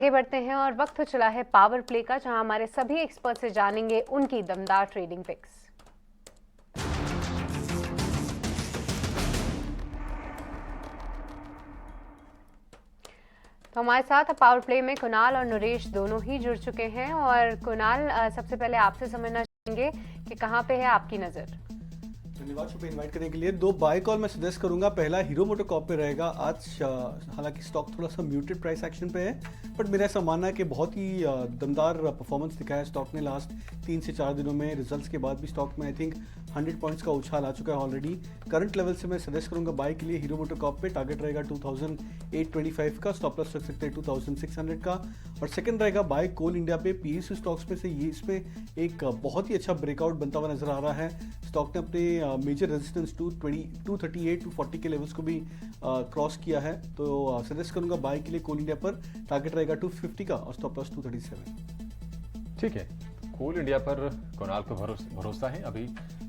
आगे बढ़ते हैं और वक्त हो चला है पावर प्ले का, जहां हमारे सभी एक्सपर्ट से जानेंगे उनकी दमदार ट्रेडिंग पिक्स। तो हमारे साथ पावर प्ले में कुणाल और नरेश दोनों ही जुड़ चुके हैं। और कुणाल, सबसे पहले आपसे समझना चाहेंगे कि कहां पे है आपकी नजर। धन्यवाद शुभ इनवाइट करने के लिए। दो बाय कॉल मैं सजेस्ट करूंगा। पहला हीरो मोटोकॉर्प पे रहेगा। आज हालांकि स्टॉक थोड़ा सा म्यूटेड प्राइस एक्शन पे है, बट मेरा ऐसा मानना है कि बहुत ही दमदार परफॉर्मेंस दिखाया स्टॉक ने लास्ट 3 से 4 दिनों में। रिजल्ट्स के बाद भी स्टॉक में आई थिंक 100 पॉइंट्स का उछाल आ चुका है ऑलरेडी। करंट लेवल से मैं सजेस्ट करूंगा बाय के लिए हीरो मोटोकॉर्प पे। टारगेट रहेगा 2825 का, स्टॉप लॉस रख सकते हैं 2600 का। और सेकंड रहेगा बाय कोल इंडिया पे। पीएसयू स्टॉक्स में से ये इसमें एक बहुत ही अच्छा ब्रेकआउट बनता हुआ नजर आ रहा है। स्टॉक ने अपने मेजर रेजिस्टेंस 238 240 के लेवल्स को भी क्रॉस किया है। तो सजेस्ट करूंगा बाय के लिए कोल इंडिया पर। टारगेट रहेगा 250 का और स्टॉप लॉस 237। ठीक है, कोल इंडिया पर कुणाल को भरोसा है। अभी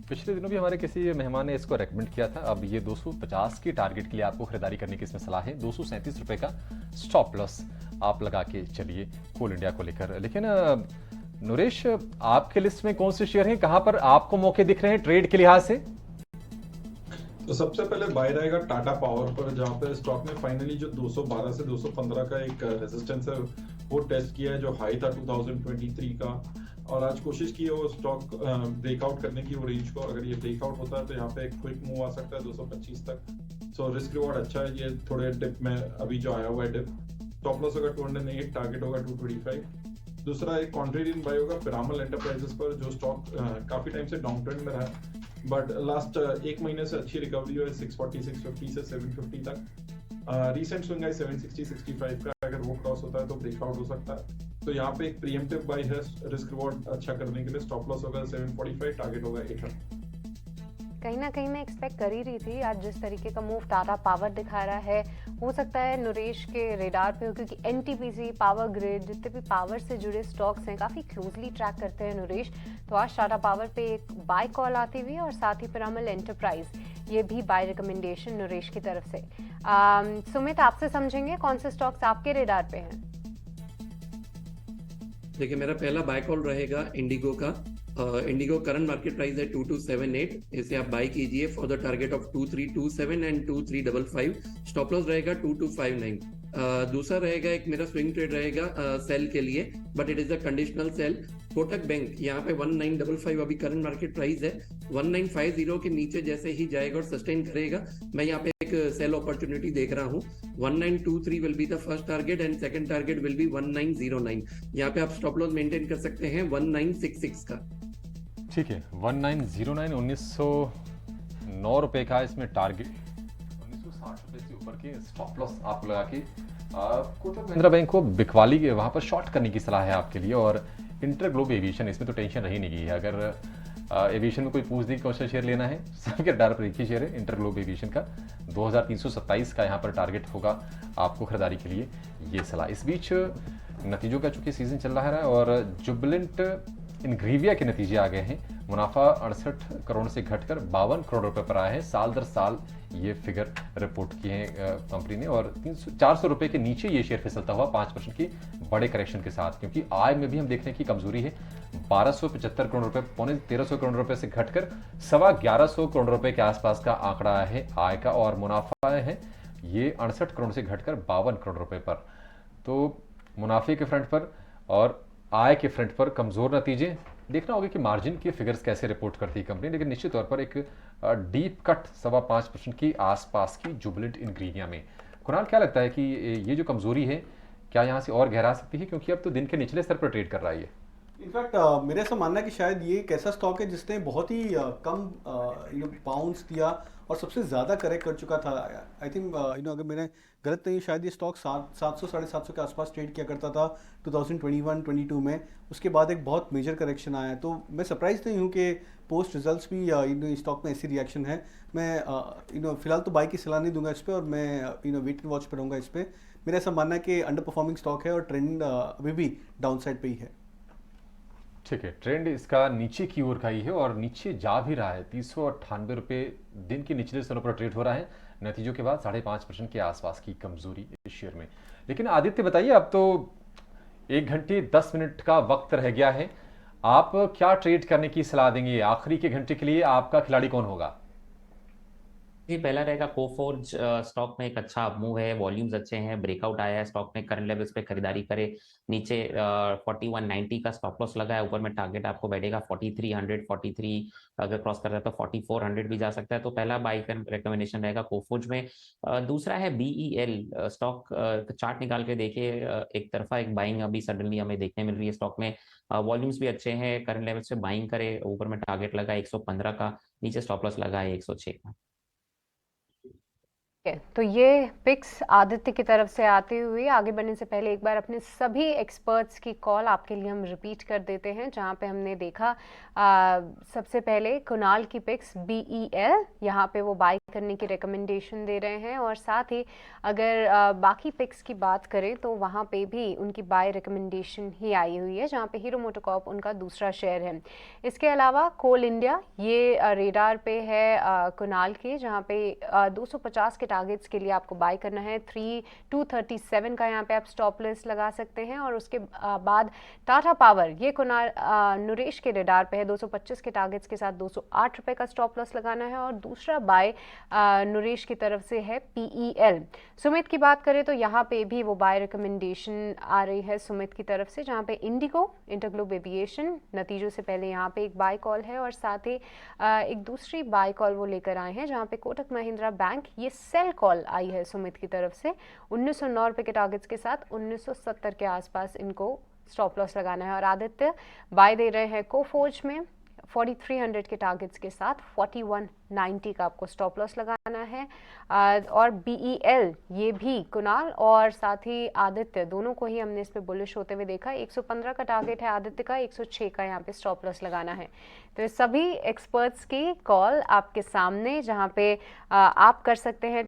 पिछले दिनों भी हमारे किसी मेहमान ने इसको रेकमेंड किया था। अब ये 250 की टारगेट के लिए आपको खरीदारी करने की इसमें सलाह है। 237 रुपए का स्टॉप लॉस आप लगा के चलिए कोल इंडिया को लेकर। लेकिन नरेश, आपके लिस्ट में कौन से शेयर हैं, कहां पर आपको मौके दिख रहे हैं ट्रेड के लिहाज से? तो सबसे पहले बाय रहेगा टाटा पावर पर, जहां पे स्टॉक ने फाइनली जो 212 से 215 का एक रेजिस्टेंस है वो टेस्ट किया है, जो हाई था 2023 का। और आज कोशिश की है वो स्टॉक ब्रेकआउट करने की, वो रेंज को। अगर ये ब्रेकआउट होता है तो यहाँ पे एक क्विक मूव आ सकता है 225 तक। सो रिस्क रिवॉर्ड अच्छा है। ये थोड़े डिप में अभी जो आया हुआ है डिप। स्टॉप लॉस होगा 208, टारगेट होगा 225। दूसरा एक कॉन्ट्रेरियन बाय होगा पिरामल एंटरप्राइजेस पर, जो स्टॉक काफी टाइम से डाउन ट्रेंड में रहा है, बट लास्ट एक महीने से अच्छी रिकवरी हुई है 640 650 से 750 तक। रिसेंट स्विंग है 760 65 का। अगर वो क्रॉस होता है तो ब्रेकआउट हो सकता है। तो यहाँ पे एक प्रीएम्प्टिव बाय है रिस्क रिवॉर्ड अच्छा करने के लिए। स्टॉप लॉस होगा 745, टारगेट होगा 800। कहीं ना कहीं मैं एक्सपेक्ट कर ही रही थी आज जिस तरीके का मूव टाटा पावर दिखा रहा है, हो सकता है नरेश के रेडार पे हो, क्योंकि एनटीपीसी, पावर ग्रिड, जितने भी पावर से जुड़े स्टॉक्स हैं काफ़ी क्लोजली ट्रैक करते हैं नरेश। तो आज टाटा पावर पे एक बाय कॉल आती हुई और साथ ही पिरामल एंटरप्राइज, ये भी बाय रिकमेंडेशन नरेश की तरफ से। सुमित, आपसे समझेंगे कौन से स्टॉक्स आपके रेडार पे हैं। देखिए, मेरा पहला बाय कॉल रहेगा इंडिगो का। इंडिगो करंट मार्केट प्राइस है 2278। इसे आप बाय कीजिए for the target of 2327 and 2355। Stop loss रहेगा 2259। दूसरा रहेगा एक मेरा स्विंग ट्रेड रहेगा सेल के लिए, but it is a conditional cell. Kotak bank यहाँ पे 1955 अभी करंट मार्केट प्राइस है। 1950 के नीचे जैसे ही जाएगा और सस्टेन करेगा, मैं यहाँ पे एक सेल अपॉर्चुनिटी देख रहा हूँ। 1923 will be the first target and second target will be 1909। यहाँ पे आप स्टॉप लॉस मेंटेन कर सकते हैं 1966 का। ठीक है, 1909 1909 रुपए का इसमें टारगेट। 1960 रुपए से ऊपर के स्टॉप लॉस आप लगा के कोटक महिंद्रा बैंक को बिकवाली वहां पर शॉर्ट करने की सलाह है आपके लिए। और इंटरग्लोब एविएशन, इसमें तो टेंशन रही नहीं है। अगर एविएशन में कोई पूछ दी कौन सा शेयर लेना है, सबके डार पर एक ही शेयर है, इंटरग्लोब एविएशन का। 2327 का यहाँ पर टारगेट होगा आपको खरीदारी के लिए, ये सलाह। इस बीच नतीजों का चूंकि सीजन चल रहा है और जुबिलेंट इनग्रीविया के नतीजे आ गए हैं। मुनाफा 68 करोड़ से घटकर 52 करोड़ रुपए पर आया है। साल दर साल ये फिगर रिपोर्ट किए हैं कंपनी ने। और 400 रुपए के नीचे ये शेयर फिसलता हुआ 5% की बड़े करेक्शन के साथ, क्योंकि आय में भी हम देखने की कमजोरी है। 1275 करोड़ रुपए, पौने 1300 करोड़ रुपए से घटकर 1150 करोड़ रुपए के आसपास का आंकड़ा है आय का। और मुनाफा है ये 68 करोड़ से घटकर 52 करोड़ रुपए पर। तो मुनाफे के फ्रंट पर और आय के फ्रंट पर कमजोर नतीजे। देखना होगा कि मार्जिन के फिगर्स कैसे रिपोर्ट करती है कंपनी, लेकिन निश्चित तौर पर एक डीप कट 5.25% की आसपास की जुबिलेंट इनग्रीविया में। कुणाल, क्या लगता है कि ये जो कमजोरी है क्या यहाँ से और गहरा सकती है, क्योंकि अब तो दिन के निचले स्तर पर ट्रेड कर रहा है ये? इनफैक्ट मेरा ऐसा मानना है कि शायद ये एक ऐसा स्टॉक है जिसने बहुत ही कम बाउंस दिया और सबसे ज़्यादा करेक्ट कर चुका था। आई थिंक अगर मैंने गलत नहीं, शायद ये स्टॉक 700 750 के आसपास ट्रेड किया करता था 2021-22 में। उसके बाद एक बहुत मेजर करेक्शन आया। तो मैं सरप्राइज नहीं हूँ कि पोस्ट रिजल्ट्स भी स्टॉक में ऐसी रिएक्शन है। मैं फिलहाल तो बाय की सलाह नहीं दूंगा इस पर, और मैं वेट एंड वॉच पर रहूँगा इस पर। मेरा ऐसा मानना है कि अंडर परफॉर्मिंग स्टॉक है और ट्रेंड अभी भी डाउन साइड पर ही है। ठीक है, ट्रेंड इसका नीचे की ओर का ही है और नीचे जा भी रहा है। 398 रुपए दिन के निचले स्तरों पर ट्रेड हो रहा है नतीजों के बाद। 5.5% के आसपास की कमजोरी इस शेयर में। लेकिन आदित्य बताइए, अब तो 1 घंटे 10 मिनट का वक्त रह गया है। आप क्या ट्रेड करने की सलाह देंगे? आखिरी के घंटे के लिए आपका खिलाड़ी कौन होगा? जी, पहला रहेगा कोफोर्ज। स्टॉक में एक अच्छा मूव है, वॉल्यूम्स अच्छे हैं, ब्रेकआउट आया है स्टॉक में, करंट लेवल्स पे खरीदारी करे। नीचे 4190 का स्टॉप लॉस लगा है, ऊपर में टारगेट आपको बैठेगा 4300, 43 अगर क्रॉस कर रहा है तो 4400 भी जा सकता है। तो पहला बाई का रिकमेंडेशन रहेगा कोफोर्ज में। दूसरा है BEL स्टॉक। चार्ट निकाल के देखिए, एक तरफा एक बाइंग अभी सडनली हमें देखने मिल रही है स्टॉक में। वॉल्यूम्स भी अच्छे हैं, करंट लेवल से बाइंग करे, ऊपर में टारगेट लगा 115 का, नीचे स्टॉप लॉस लगा है 106 का। तो ये पिक्स आदित्य की तरफ से आते हुए आगे बढ़ने से पहले एक बार अपने सभी एक्सपर्ट्स की कॉल आपके लिए हम रिपीट कर देते हैं, जहां पे हमने देखा सबसे पहले कुणाल की पिक्स BEL, यहाँ पे वो बाय करने की रिकमेंडेशन दे रहे हैं, और साथ ही अगर बाकी पिक्स की बात करें तो वहाँ पे भी उनकी बाय रिकमेंडेशन ही आई हुई है, जहाँ पे हीरो मोटोकॉर्प उनका दूसरा शेयर है। इसके अलावा कोल इंडिया ये रेडार पे है कुणाल के, जहाँ पे 250 के टारगेट्स के लिए आपको बाय करना है। 237 का यहाँ पे आप स्टॉप लॉस लगा सकते हैं। और उसके बाद टाटा पावर, ये कुणाल नरेश के रेडार पे है, 225 के टारगेट्स के साथ 208 रुपए का स्टॉप लॉस लगाना है। और दूसरा बाय नरेश की तरफ से है PEL। सुमित की बात करें तो यहाँ पे भी वो बाय रिकमेंडेशन आ रही है सुमित की तरफ से, जहाँ पे इंडिगो, इंटरग्लोब एविएशन नतीजों से पहले यहाँ पे एक बाय कॉल है, और साथ ही एक दूसरी बाय कॉल वो लेकर आए हैं, जहाँ पे कोटक महिंद्रा बैंक, ये सेल कॉल आई है सुमित की तरफ से। 1909 रुपए के टारगेट्स के साथ 1970 के आसपास इनको स्टॉप लॉस लगाना है। और आदित्य बाय दे रहे हैं कोफोर्ज में 4300 के टारगेट्स के साथ 4190 का आपको स्टॉप लॉस लगाना है। और BEL ये भी कुणाल और साथ ही आदित्य दोनों को ही हमने इस पे बुलिश होते हुए देखा। 115 का टारगेट है आदित्य का, 106 का यहाँ पे स्टॉप लॉस लगाना है। तो सभी एक्सपर्ट्स की कॉल आपके सामने, जहाँ पे आप कर सकते हैं